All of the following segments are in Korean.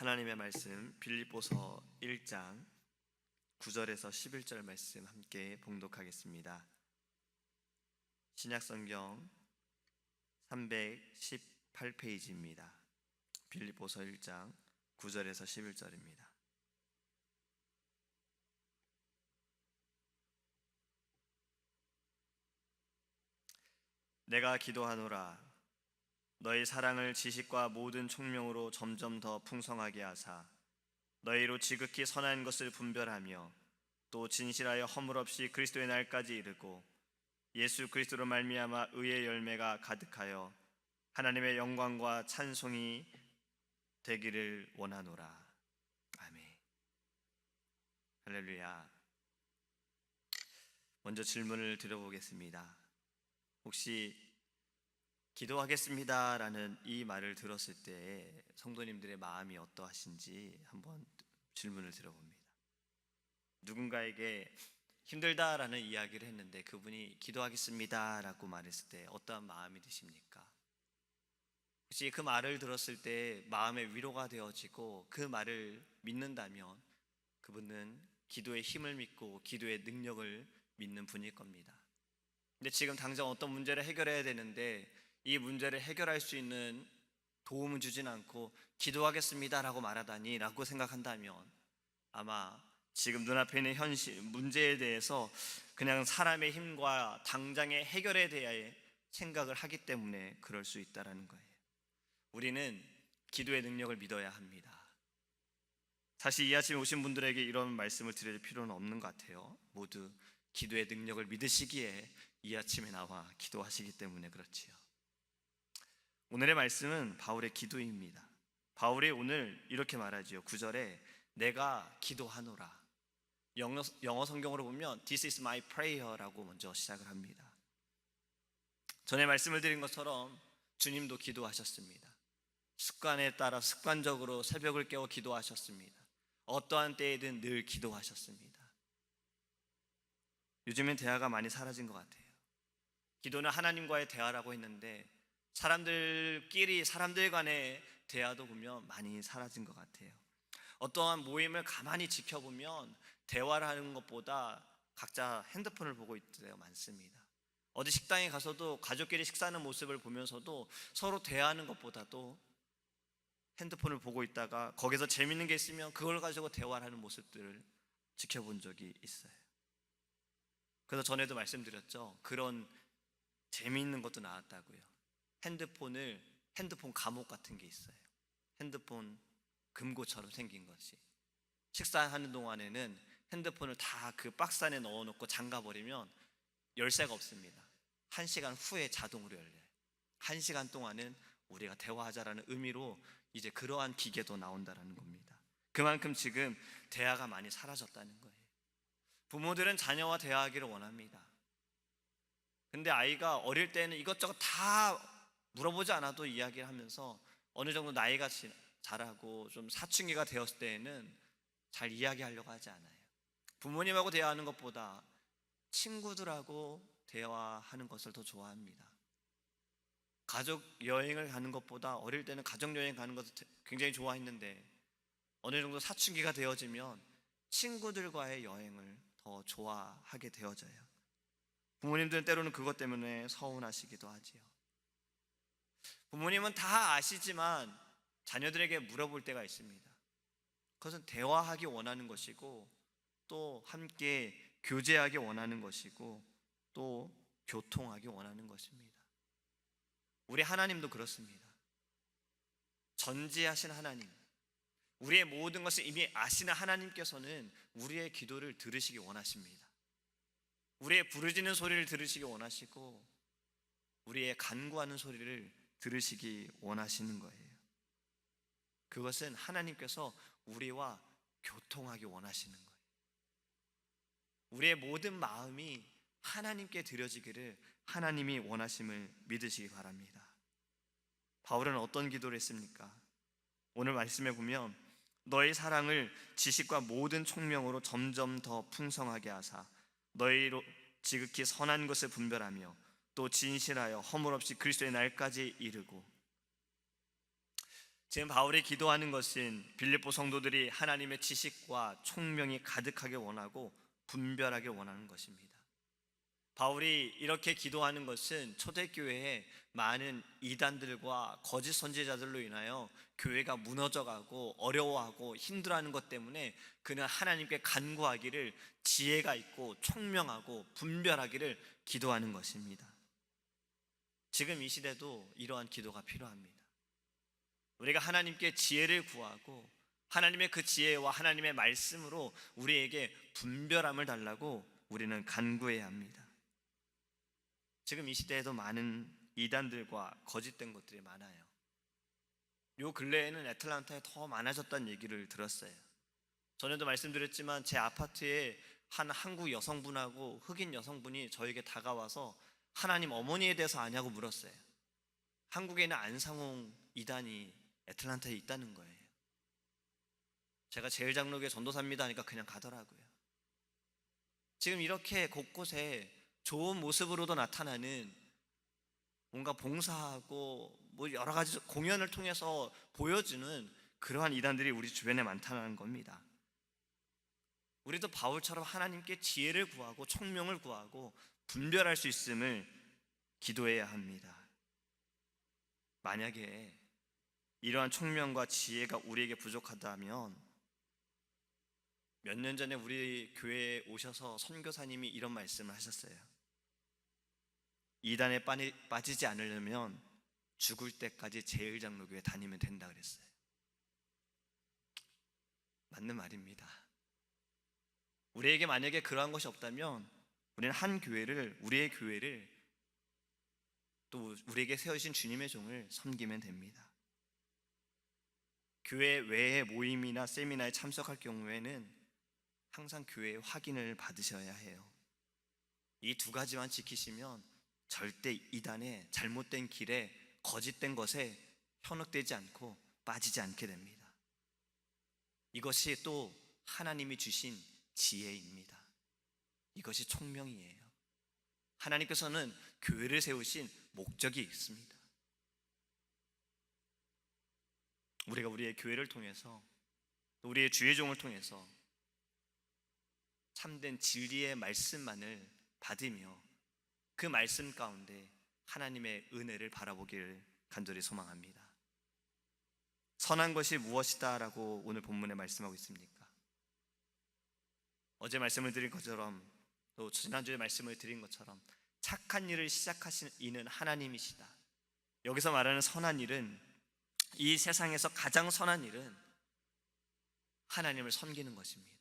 하나님의 말씀 빌립보서 1장 9절에서 11절 말씀 함께 봉독하겠습니다. 신약성경 318페이지입니다. 빌립보서 1장 9절에서 11절입니다. 내가 기도하노라. 너희 사랑을 지식과 모든 총명으로 점점 더 풍성하게 하사 너희로 지극히 선한 것을 분별하며 또 진실하여 허물없이 그리스도의 날까지 이르고 예수 그리스도로 말미암아 의의 열매가 가득하여 하나님의 영광과 찬송이 되기를 원하노라. 아멘. 할렐루야. 먼저 질문을 드려보겠습니다. 혹시 기도하겠습니다 라는 이 말을 들었을 때 성도님들의 마음이 어떠하신지 한번 질문을 드려봅니다. 누군가에게 힘들다라는 이야기를 했는데 그분이 기도하겠습니다 라고 말했을 때 어떠한 마음이 드십니까? 혹시 그 말을 들었을 때 마음의 위로가 되어지고 그 말을 믿는다면 그분은 기도의 힘을 믿고 기도의 능력을 믿는 분일 겁니다. 근데 지금 당장 어떤 문제를 해결해야 되는데 이 문제를 해결할 수 있는 도움을 주진 않고 기도하겠습니다 라고 말하다니 라고 생각한다면 아마 지금 눈앞에 있는 현실 문제에 대해서 그냥 사람의 힘과 당장의 해결에 대해 생각을 하기 때문에 그럴 수 있다는 거예요. 우리는 기도의 능력을 믿어야 합니다. 사실 이 아침에 오신 분들에게 이런 말씀을 드릴 필요는 없는 것 같아요. 모두 기도의 능력을 믿으시기에 이 아침에 나와 기도하시기 때문에 그렇지요. 오늘의 말씀은 바울의 기도입니다. 바울이 오늘 이렇게 말하지요. 9절에 내가 기도하노라. 영어 성경으로 보면 This is my prayer라고 먼저 시작을 합니다. 전에 말씀을 드린 것처럼 주님도 기도하셨습니다. 습관에 따라 습관적으로 새벽을 깨워 기도하셨습니다. 어떠한 때에든 늘 기도하셨습니다. 요즘엔 대화가 많이 사라진 것 같아요. 기도는 하나님과의 대화라고 했는데 사람들 간의 대화도 보면 많이 사라진 것 같아요. 어떠한 모임을 가만히 지켜보면 대화를 하는 것보다 각자 핸드폰을 보고 있을 때가 많습니다. 어디 식당에 가서도 가족끼리 식사하는 모습을 보면서도 서로 대화하는 것보다도 핸드폰을 보고 있다가 거기서 재밌는 게 있으면 그걸 가지고 대화를 하는 모습들을 지켜본 적이 있어요. 그래서 전에도 말씀드렸죠. 그런 재미있는 것도 나왔다고요. 핸드폰 감옥 같은 게 있어요. 핸드폰 금고처럼 생긴 것이. 식사하는 동안에는 핸드폰을 다 그 박스 안에 넣어놓고 잠가버리면 열쇠가 없습니다. 1시간 후에 자동으로 열려요. 1시간 동안은 우리가 대화하자라는 의미로 이제 그러한 기계도 나온다는 겁니다. 그만큼 지금 대화가 많이 사라졌다는 거예요. 부모들은 자녀와 대화하기를 원합니다. 근데 아이가 어릴 때는 이것저것 다 물어보지 않아도 이야기를 하면서 어느 정도 나이가 자라고 좀 사춘기가 되었을 때에는 잘 이야기하려고 하지 않아요. 부모님하고 대화하는 것보다 친구들하고 대화하는 것을 더 좋아합니다. 가족 여행을 가는 것보다 어릴 때는 가족 여행 가는 것을 굉장히 좋아했는데 어느 정도 사춘기가 되어지면 친구들과의 여행을 더 좋아하게 되어져요. 부모님들은 때로는 그것 때문에 서운하시기도 하지요. 부모님은 다 아시지만 자녀들에게 물어볼 때가 있습니다. 그것은 대화하기 원하는 것이고 또 함께 교제하기 원하는 것이고 또 교통하기 원하는 것입니다. 우리 하나님도 그렇습니다. 전지하신 하나님, 우리의 모든 것을 이미 아시는 하나님께서는 우리의 기도를 들으시기 원하십니다. 우리의 부르짖는 소리를 들으시기 원하시고 우리의 간구하는 소리를 들으시기 원하시는 거예요. 그것은 하나님께서 우리와 교통하기 원하시는 거예요. 우리의 모든 마음이 하나님께 드려지기를 하나님이 원하심을 믿으시기 바랍니다. 바울은 어떤 기도를 했습니까? 오늘 말씀에 보면 너희 사랑을 지식과 모든 총명으로 점점 더 풍성하게 하사 너희로 지극히 선한 것을 분별하며 또 진실하여 허물없이 그리스도의 날까지 이르고. 지금 바울이 기도하는 것은 빌립보 성도들이 하나님의 지식과 총명이 가득하게 원하고 분별하게 원하는 것입니다. 바울이 이렇게 기도하는 것은 초대교회에 많은 이단들과 거짓 선지자들로 인하여 교회가 무너져가고 어려워하고 힘들어하는 것 때문에 그는 하나님께 간구하기를 지혜가 있고 총명하고 분별하기를 기도하는 것입니다. 지금 이 시대도 이러한 기도가 필요합니다. 우리가 하나님께 지혜를 구하고 하나님의 그 지혜와 하나님의 말씀으로 우리에게 분별함을 달라고 우리는 간구해야 합니다. 지금 이 시대에도 많은 이단들과 거짓된 것들이 많아요. 요 근래에는 애틀란타에 더 많아졌다는 얘기를 들었어요. 전에도 말씀드렸지만 제 아파트에 한 한국 여성분하고 흑인 여성분이 저에게 다가와서 하나님 어머니에 대해서 아냐고 물었어요. 한국에는 안상홍 이단이 애틀란타에 있다는 거예요. 제가 제일장로교회 전도사입니다 하니까 그냥 가더라고요. 지금 이렇게 곳곳에 좋은 모습으로도 나타나는 뭔가 봉사하고 뭐 여러 가지 공연을 통해서 보여주는 그러한 이단들이 우리 주변에 많다는 겁니다. 우리도 바울처럼 하나님께 지혜를 구하고 총명을 구하고 분별할 수 있음을 기도해야 합니다. 만약에 이러한 총명과 지혜가 우리에게 부족하다면 몇 년 전에 우리 교회에 오셔서 선교사님이 이런 말씀을 하셨어요. 이단에 빠지지 않으려면 죽을 때까지 제일장로교회 다니면 된다 그랬어요. 맞는 말입니다. 우리에게 만약에 그러한 것이 없다면 우리는 한 교회를, 우리의 교회를 또 우리에게 세우신 주님의 종을 섬기면 됩니다. 교회 외의 모임이나 세미나에 참석할 경우에는 항상 교회의 확인을 받으셔야 해요. 이 두 가지만 지키시면 절대 이단의 잘못된 길에 거짓된 것에 현혹되지 않고 빠지지 않게 됩니다. 이것이 또 하나님이 주신 지혜입니다. 이것이 총명이에요. 하나님께서는 교회를 세우신 목적이 있습니다. 우리가 우리의 교회를 통해서 또 우리의 주의 종을 통해서 참된 진리의 말씀만을 받으며 그 말씀 가운데 하나님의 은혜를 바라보기를 간절히 소망합니다. 선한 것이 무엇이다 라고 오늘 본문에 말씀하고 있습니까? 어제 말씀을 드린 것처럼 또 지난주에 말씀을 드린 것처럼 착한 일을 시작하신 이는 하나님이시다. 여기서 말하는 선한 일은, 이 세상에서 가장 선한 일은 하나님을 섬기는 것입니다.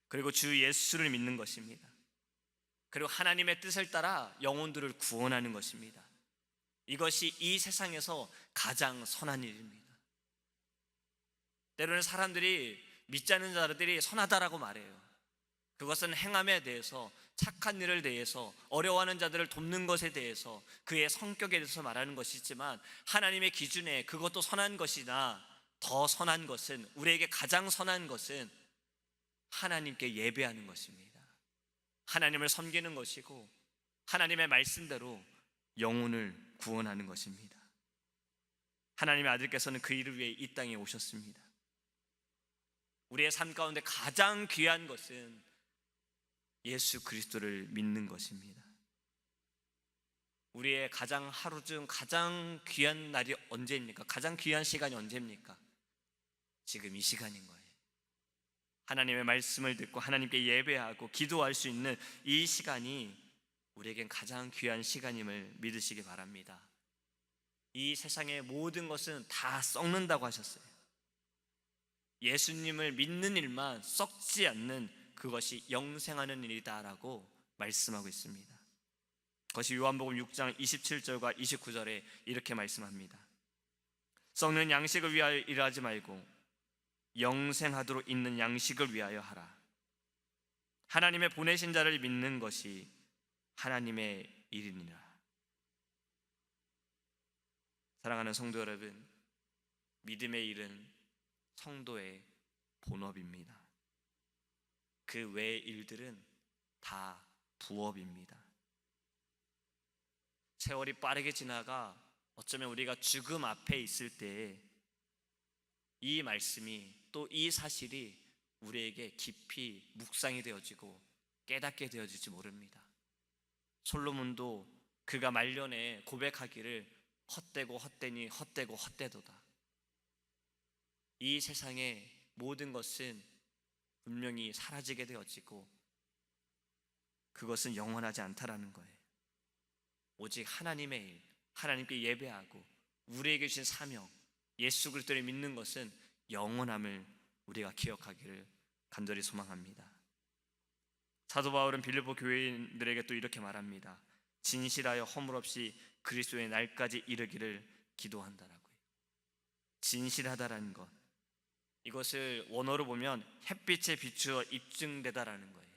그리고 주 예수를 믿는 것입니다. 그리고 하나님의 뜻을 따라 영혼들을 구원하는 것입니다. 이것이 이 세상에서 가장 선한 일입니다. 때로는 사람들이 믿지 않는 자들이 선하다라고 말해요. 그것은 행함에 대해서, 착한 일을 대해서, 어려워하는 자들을 돕는 것에 대해서, 그의 성격에 대해서 말하는 것이지만 하나님의 기준에 그것도 선한 것이나 더 선한 것은, 우리에게 가장 선한 것은 하나님께 예배하는 것입니다. 하나님을 섬기는 것이고 하나님의 말씀대로 영혼을 구원하는 것입니다. 하나님의 아들께서는 그 일을 위해 이 땅에 오셨습니다. 우리의 삶 가운데 가장 귀한 것은 예수 그리스도를 믿는 것입니다. 우리의 가장 하루 중 가장 귀한 날이 언제입니까? 가장 귀한 시간이 언제입니까? 지금 이 시간인 거예요. 하나님의 말씀을 듣고 하나님께 예배하고 기도할 수 있는 이 시간이 우리에겐 가장 귀한 시간임을 믿으시기 바랍니다. 이 세상의 모든 것은 다 썩는다고 하셨어요. 예수님을 믿는 일만 썩지 않는 그것이 영생하는 일이다라고 말씀하고 있습니다. 그것이 요한복음 6장 27절과 29절에 이렇게 말씀합니다. 썩는 양식을 위하여 일하지 말고 영생하도록 있는 양식을 위하여 하라. 하나님의 보내신 자를 믿는 것이 하나님의 일이니라. 사랑하는 성도 여러분, 믿음의 일은 성도의 본업입니다. 그 외의 일들은 다 부업입니다. 세월이 빠르게 지나가 어쩌면 우리가 죽음 앞에 있을 때에 이 말씀이 또 이 사실이 우리에게 깊이 묵상이 되어지고 깨닫게 되어질지 모릅니다. 솔로몬도 그가 말년에 고백하기를 헛되고 헛되니 헛되고 헛되도다. 이 세상의 모든 것은 분명히 사라지게 되어지고 그것은 영원하지 않다라는 거예요. 오직 하나님의 일, 하나님께 예배하고 우리에게 주신 사명, 예수 그리스도를 믿는 것은 영원함을 우리가 기억하기를 간절히 소망합니다. 사도 바울은 빌립보 교회인들에게 또 이렇게 말합니다. 진실하여 허물없이 그리스도의 날까지 이르기를 기도한다라고요. 진실하다라는 것, 이것을 원어로 보면 햇빛에 비추어 입증되다라는 거예요.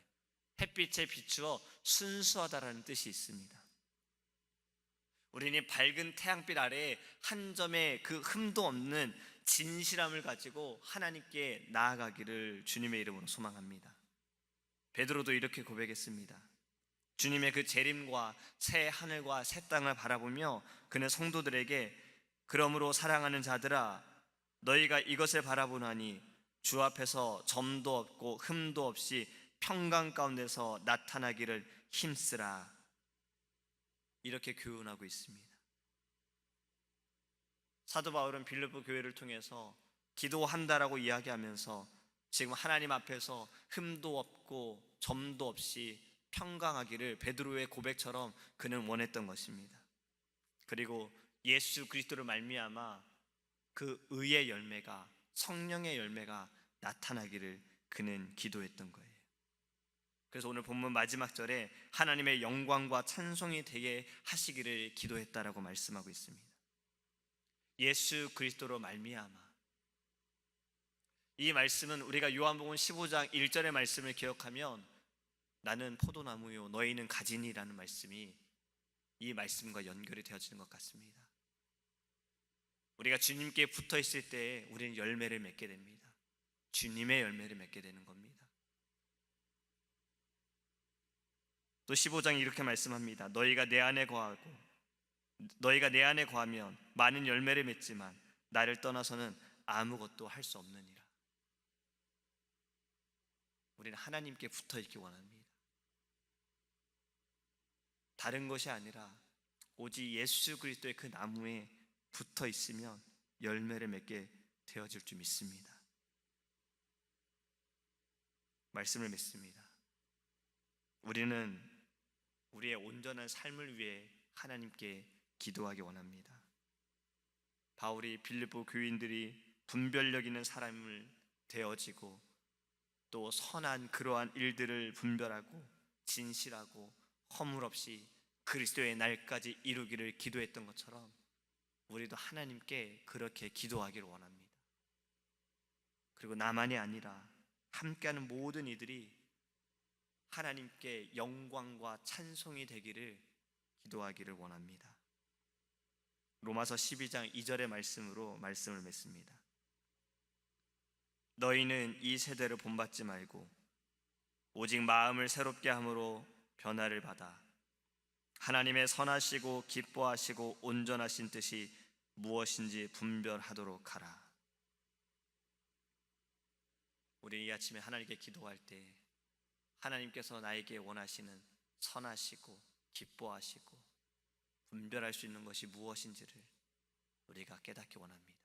햇빛에 비추어 순수하다라는 뜻이 있습니다. 우리는 밝은 태양빛 아래에 한 점의 그 흠도 없는 진실함을 가지고 하나님께 나아가기를 주님의 이름으로 소망합니다. 베드로도 이렇게 고백했습니다. 주님의 그 재림과 새 하늘과 새 땅을 바라보며 그는 성도들에게 그러므로 사랑하는 자들아 너희가 이것을 바라보나니 주 앞에서 점도 없고 흠도 없이 평강 가운데서 나타나기를 힘쓰라, 이렇게 교훈하고 있습니다. 사도 바울은 빌립보 교회를 통해서 기도한다라고 이야기하면서 지금 하나님 앞에서 흠도 없고 점도 없이 평강하기를 베드로의 고백처럼 그는 원했던 것입니다. 그리고 예수 그리스도를 말미암아 그 의의 열매가, 성령의 열매가 나타나기를 그는 기도했던 거예요. 그래서 오늘 본문 마지막 절에 하나님의 영광과 찬송이 되게 하시기를 기도했다라고 말씀하고 있습니다. 예수 그리스도로 말미암아. 이 말씀은 우리가 요한복음 15장 1절의 말씀을 기억하면 나는 포도나무요 너희는 가지니라는 말씀이 이 말씀과 연결이 되어지는 것 같습니다. 우리가 주님께 붙어 있을 때 우리는 열매를 맺게 됩니다. 주님의 열매를 맺게 되는 겁니다. 또 15장이 이렇게 말씀합니다. 너희가 내 안에 거하면 많은 열매를 맺지만 나를 떠나서는 아무것도 할 수 없느니라. 우리는 하나님께 붙어 있기 원합니다. 다른 것이 아니라 오직 예수 그리스도의 그 나무에 붙어 있으면 열매를 맺게 되어질 줄 믿습니다. 말씀을 믿습니다. 우리는 우리의 온전한 삶을 위해 하나님께 기도하기 원합니다. 바울이 빌립보 교인들이 분별력 있는 사람을 되어지고 또 선한 그러한 일들을 분별하고 진실하고 허물 없이 그리스도의 날까지 이루기를 기도했던 것처럼 우리도 하나님께 그렇게 기도하기를 원합니다. 그리고 나만이 아니라 함께하는 모든 이들이 하나님께 영광과 찬송이 되기를 기도하기를 원합니다. 로마서 12장 2절의 말씀으로 말씀을 맺습니다. 너희는 이 세대를 본받지 말고 오직 마음을 새롭게 함으로 변화를 받아 하나님의 선하시고 기뻐하시고 온전하신 뜻이 무엇인지 분별하도록 하라. 우리 이 아침에 하나님께 기도할 때 하나님께서 나에게 원하시는 선하시고 기뻐하시고 분별할 수 있는 것이 무엇인지를 우리가 깨닫기 원합니다.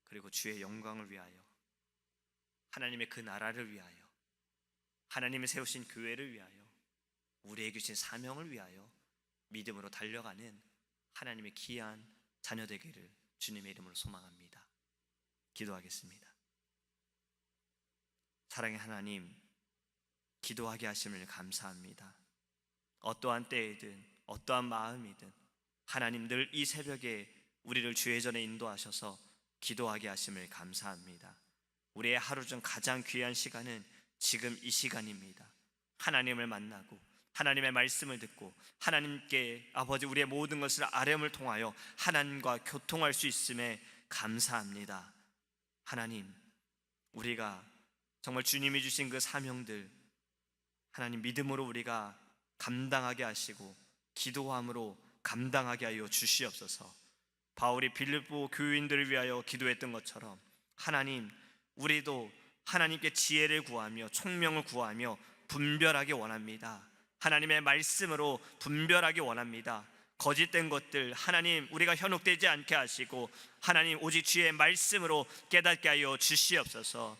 그리고 주의 영광을 위하여, 하나님의 그 나라를 위하여, 하나님이 세우신 교회를 위하여, 우리에게 주신 사명을 위하여 믿음으로 달려가는 하나님의 귀한 자녀 되기를 주님의 이름으로 소망합니다. 기도하겠습니다. 사랑의 하나님, 기도하게 하심을 감사합니다. 어떠한 때이든 어떠한 마음이든 하나님 늘 이 새벽에 우리를 주의 전에 인도하셔서 기도하게 하심을 감사합니다. 우리의 하루 중 가장 귀한 시간은 지금 이 시간입니다. 하나님을 만나고 하나님의 말씀을 듣고 하나님께 아버지 우리의 모든 것을 아뢰음을 통하여 하나님과 교통할 수 있음에 감사합니다. 하나님, 우리가 정말 주님이 주신 그 사명들 하나님 믿음으로 우리가 감당하게 하시고 기도함으로 감당하게 하여 주시옵소서. 바울이 빌립보 교인들을 위하여 기도했던 것처럼 하나님, 우리도 하나님께 지혜를 구하며 총명을 구하며 분별하기 원합니다. 하나님의 말씀으로 분별하기 원합니다. 거짓된 것들 하나님 우리가 현혹되지 않게 하시고 하나님 오직 주의 말씀으로 깨닫게 하여 주시옵소서.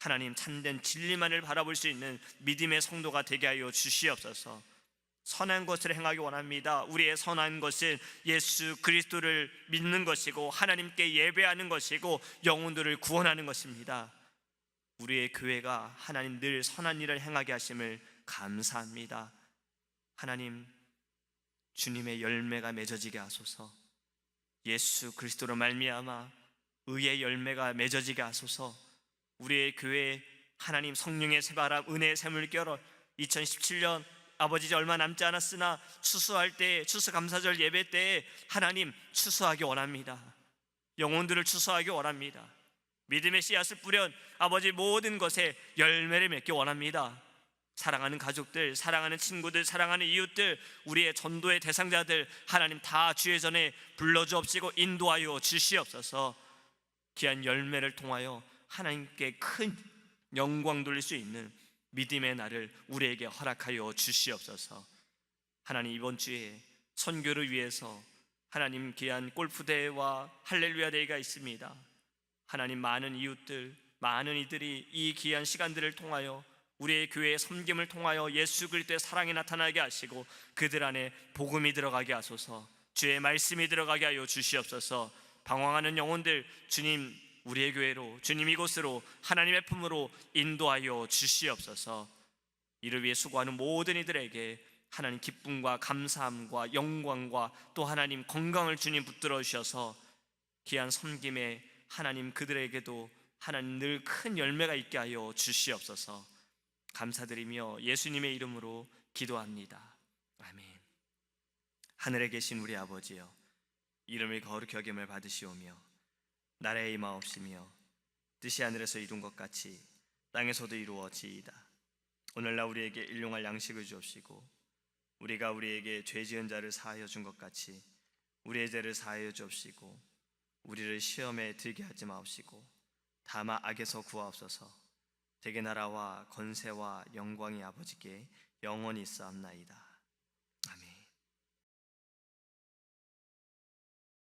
하나님 참된 진리만을 바라볼 수 있는 믿음의 성도가 되게 하여 주시옵소서. 선한 것을 행하기 원합니다. 우리의 선한 것은 예수 그리스도를 믿는 것이고 하나님께 예배하는 것이고 영혼들을 구원하는 것입니다. 우리의 교회가 하나님 늘 선한 일을 행하게 하심을 감사합니다. 하나님, 주님의 열매가 맺어지게 하소서. 예수 그리스도로 말미암아 의의 열매가 맺어지게 하소서. 우리의 교회에 하나님 성령의 새바람 은혜의 샘을 껴러 2017년 아버지 이제 얼마 남지 않았으나 추수할 때, 추수감사절 예배 때에 하나님 추수하기 원합니다. 영혼들을 추수하기 원합니다. 믿음의 씨앗을 뿌려 아버지 모든 것에 열매를 맺기 원합니다. 사랑하는 가족들, 사랑하는 친구들, 사랑하는 이웃들, 우리의 전도의 대상자들 하나님 다 주의 전에 불러주옵시고 인도하여 주시옵소서. 귀한 열매를 통하여 하나님께 큰 영광 돌릴 수 있는 믿음의 날을 우리에게 허락하여 주시옵소서. 하나님, 이번 주에 선교를 위해서 하나님 귀한 골프대회와 할렐루야 대회가 있습니다. 하나님, 많은 이웃들, 많은 이들이 이 귀한 시간들을 통하여 우리의 교회의 섬김을 통하여 예수 그리스도의 사랑이 나타나게 하시고 그들 안에 복음이 들어가게 하소서. 주의 말씀이 들어가게 하여 주시옵소서. 방황하는 영혼들 주님 우리의 교회로, 주님 이곳으로 하나님의 품으로 인도하여 주시옵소서. 이를 위해 수고하는 모든 이들에게 하나님 기쁨과 감사함과 영광과 또 하나님 건강을 주님 붙들어 주셔서 귀한 섬김에 하나님 그들에게도 하나님 늘 큰 열매가 있게 하여 주시옵소서. 감사드리며 예수님의 이름으로 기도합니다. 아멘. 하늘에 계신 우리 아버지여, 이름을 거룩히 여김을 받으시오며 나라에 임하옵시며 뜻이 하늘에서 이룬 것 같이 땅에서도 이루어지이다. 오늘날 우리에게 일용할 양식을 주옵시고 우리가 우리에게 죄 지은 자를 사하여 준 것 같이 우리의 죄를 사하여 주옵시고 우리를 시험에 들게 하지 마옵시고 다만 악에서 구하옵소서. 대개 나라와 권세와 영광이 아버지께 영원히 있사옵나이다.